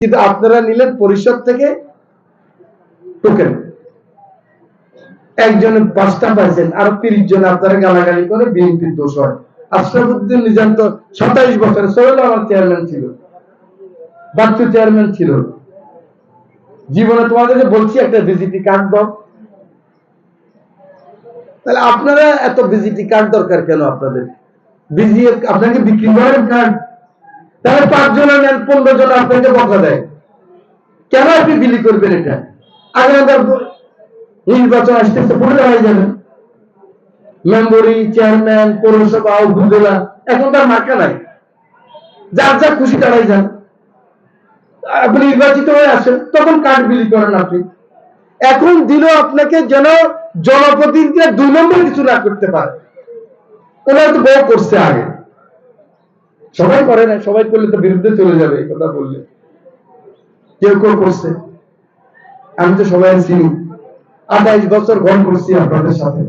কিন্তু আপনারা নিলেন পরিষদ থেকে টোকেন, একজনে 5টা পাইছেন, আরো 30 জন আপনারা গালাগালি করে বিএনপির দোষ হয়। আশরাফুদ্দিন নিজাম তো 27 বছর সোহেল আমার চেয়ারম্যান ছিল, বাচ্চু চেয়ারম্যান ছিল। জীবনে তোমাদেরকে বলছি একটা ভিজিটি কার্ড দাও, তাহলে আপনারা এত ভিজিটি কার্ড দরকার কেন? আপনাদের আপনাকে বিক্রি করেন কার্ড, তাহলে 5 জন নেন, 15 জন আপনাকে বকা দেয়, কেন আপনি বিলি করবেন? এটা আগামীকাল নির্বাচন আসতেছে, ভুলে হয়ে যাবে মেম্বরি, চেয়ারম্যান, পৌরসভা, উপজেলা, এখন তার মার্কা নাই, যার যা খুশি তারাই যান। আপনি নির্বাচিত হয়ে আসেন, তখন কার্ড বিলি করেন আপনি। এখন দিল আপনাকে যেন জনপ্রতিনিধিরা 2 নম্বর কিছু না করতে পারে। ওনারা তো বউ করছে আগে, সবাই করে না, সবাই করলে তো বিরুদ্ধে চলে যাবে এই কথা বললে। কেউ কেউ করছে, আমি তো সবাই চিনি, 28 বছর ঘন করছি আপনাদের সাথে।